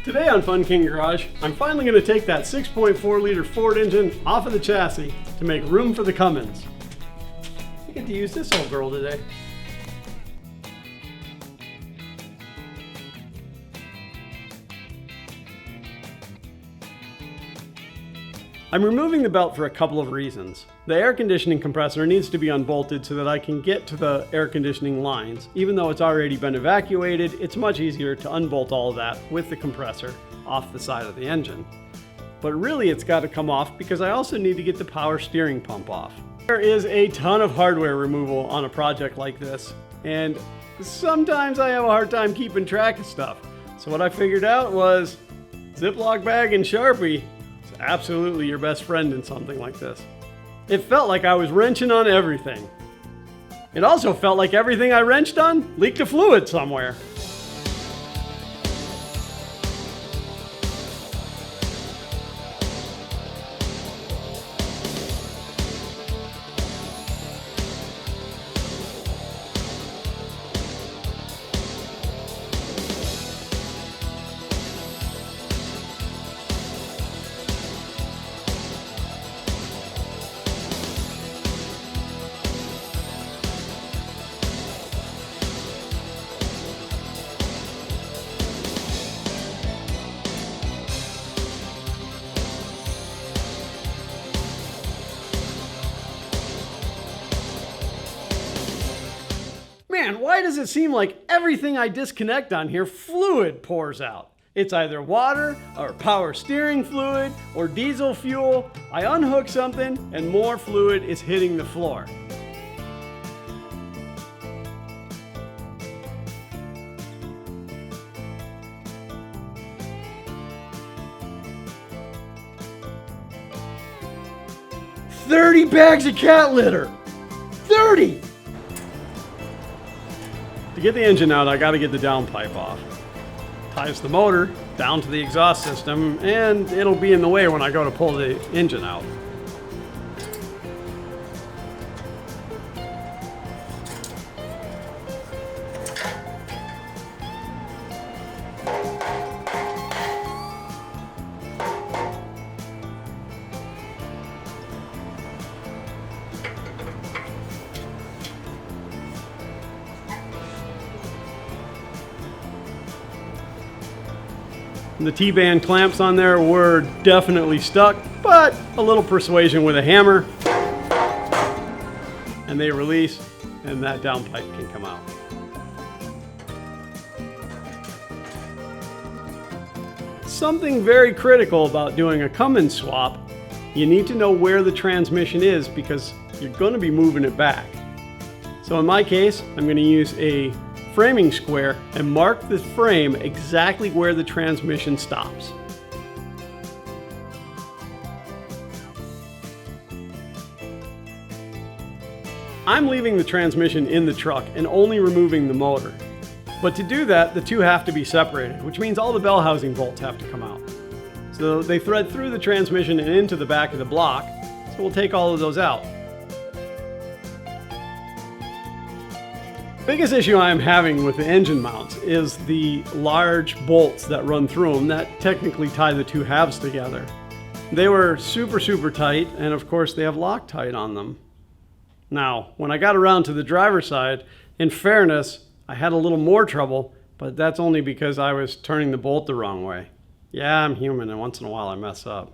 Today on Fun King Garage, I'm finally going to take that 6.4 liter Ford engine off of the chassis to make room for the Cummins. I get to use this old girl today. I'm removing the belt for a couple of reasons. The air conditioning compressor needs to be unbolted so that I can get to the air conditioning lines. Even though it's already been evacuated, it's much easier to unbolt all of that with the compressor off the side of the engine. But really it's got to come off because I also need to get the power steering pump off. There is a ton of hardware removal on a project like this, and sometimes I have a hard time keeping track of stuff. So what I figured out was Ziploc bag and Sharpie. Absolutely your best friend in something like this. It felt like I was wrenching on everything. It also felt like everything I wrenched on leaked a fluid somewhere. Man, why does it seem like everything I disconnect on here, fluid pours out? It's either water, or power steering fluid, or diesel fuel. I unhook something, and more fluid is hitting the floor. $30 bags of cat litter! 30! To get the engine out, I got to get the downpipe off. Ties the motor down to the exhaust system, and it'll be in the way when I go to pull the engine out. The T-band clamps on there were definitely stuck, but a little persuasion with a hammer, and they release, and that downpipe can come out. Something very critical about doing a Cummins swap, you need to know where the transmission is because you're going to be moving it back. So in my case, I'm going to use a framing square and mark the frame exactly where the transmission stops. I'm leaving the transmission in the truck and only removing the motor. But to do that, the two have to be separated, which means all the bell housing bolts have to come out. So they thread through the transmission and into the back of the block, so we'll take all of those out. The biggest issue I'm having with the engine mounts is the large bolts that run through them that technically tie the two halves together. They were super tight, and of course they have Loctite on them. Now, when I got around to the driver's side, in fairness, I had a little more trouble, but that's only because I was turning the bolt the wrong way. Yeah, I'm human, and once in a while I mess up.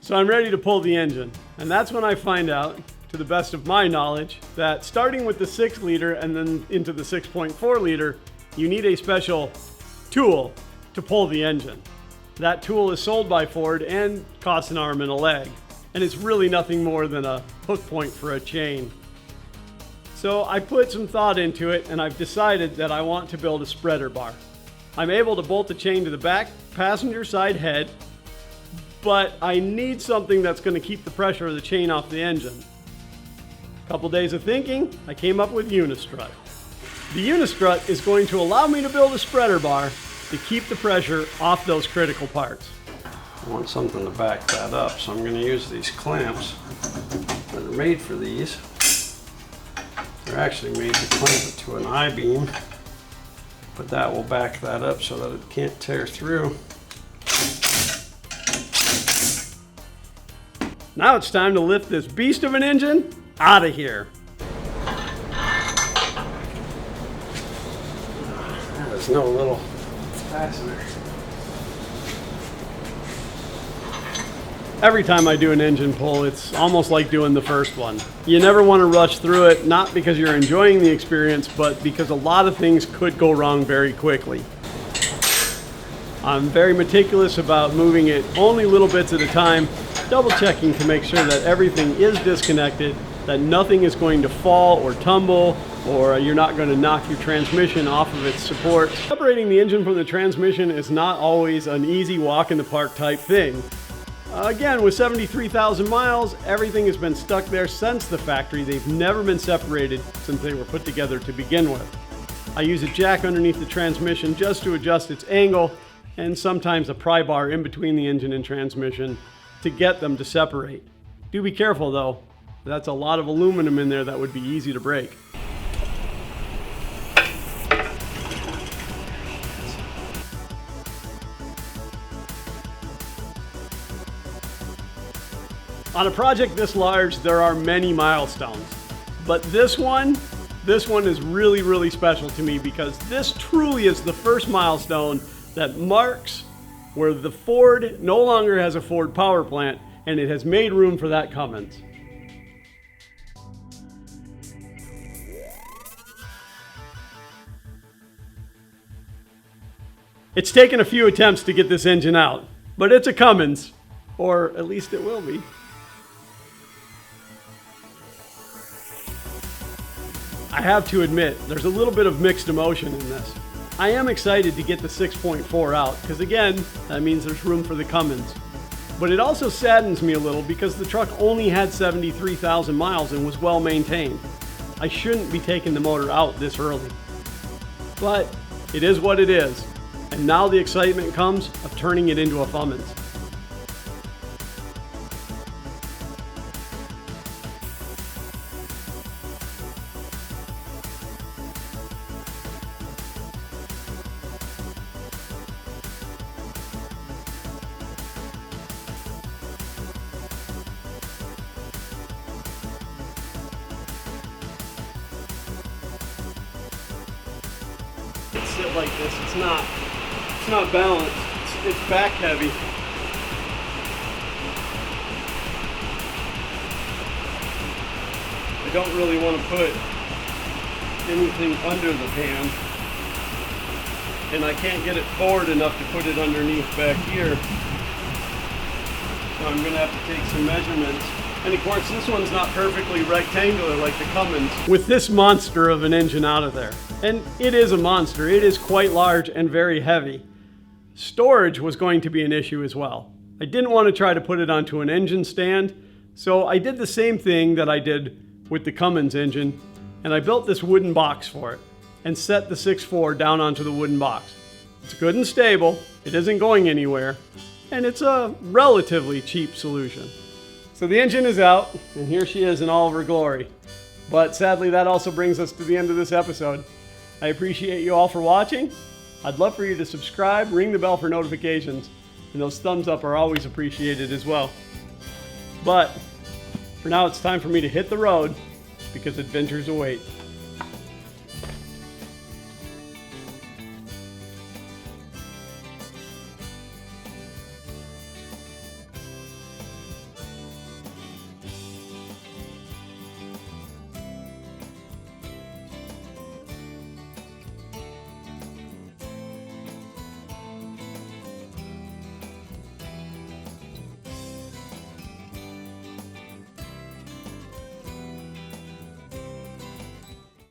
So I'm ready to pull the engine, and that's when I find out, to the best of my knowledge, that starting with the 6 liter and then into the 6.4 liter, you need a special tool to pull the engine. That tool is sold by Ford and costs an arm and a leg, and it's really nothing more than a hook point for a chain. So I put some thought into it, and I've decided that I want to build a spreader bar. I'm able to bolt the chain to the back passenger side head, but I need something that's going to keep the pressure of the chain off the engine. A couple days of thinking, I came up with Unistrut. The Unistrut is going to allow me to build a spreader bar to keep the pressure off those critical parts. I want something to back that up, so I'm going to use these clamps that are made for these. They're actually made to clamp it to an I-beam, but that will back that up so that it can't tear through. Now it's time to lift this beast of an engine out of here. There's no little fastener. Every time I do an engine pull, it's almost like doing the first one. You never want to rush through it, not because you're enjoying the experience, but because a lot of things could go wrong very quickly. I'm very meticulous about moving it only little bits at a time, double checking to make sure that everything is disconnected, that nothing is going to fall or tumble, or you're not going to knock your transmission off of its support. Separating the engine from the transmission is not always an easy walk in the park type thing. Again, with 73,000 miles, everything has been stuck there since the factory. They've never been separated since they were put together to begin with. I use a jack underneath the transmission just to adjust its angle, and sometimes a pry bar in between the engine and transmission to get them to separate. Do be careful though. That's a lot of aluminum in there that would be easy to break. On a project this large, there are many milestones, but this one is really special to me because this truly is the first milestone that marks where the Ford no longer has a Ford power plant and it has made room for that Cummins. It's taken a few attempts to get this engine out, but it's a Cummins, or at least it will be. I have to admit, there's a little bit of mixed emotion in this. I am excited to get the 6.4 out, because again, that means there's room for the Cummins. But it also saddens me a little because the truck only had 73,000 miles and was well maintained. I shouldn't be taking the motor out this early. But it is what it is, and now the excitement comes of turning it into a Fummins. Sit like this, it's not balanced, it's back heavy. I don't really want to put anything under the pan, and I can't get it forward enough to put it underneath back here, so I'm going to have to take some measurements. And of course this one's not perfectly rectangular like the Cummins. With this monster of an engine out of there, and it is a monster, it is quite large and very heavy, storage was going to be an issue as well. I didn't want to try to put it onto an engine stand, so I did the same thing that I did with the Cummins engine, and I built this wooden box for it and set the 6.4 down onto the wooden box. It's good and stable, it isn't going anywhere, and it's a relatively cheap solution. So the engine is out, and here she is in all of her glory. But sadly, that also brings us to the end of this episode. I appreciate you all for watching. I'd love for you to subscribe, ring the bell for notifications, and those thumbs up are always appreciated as well. But for now, it's time for me to hit the road because adventures await.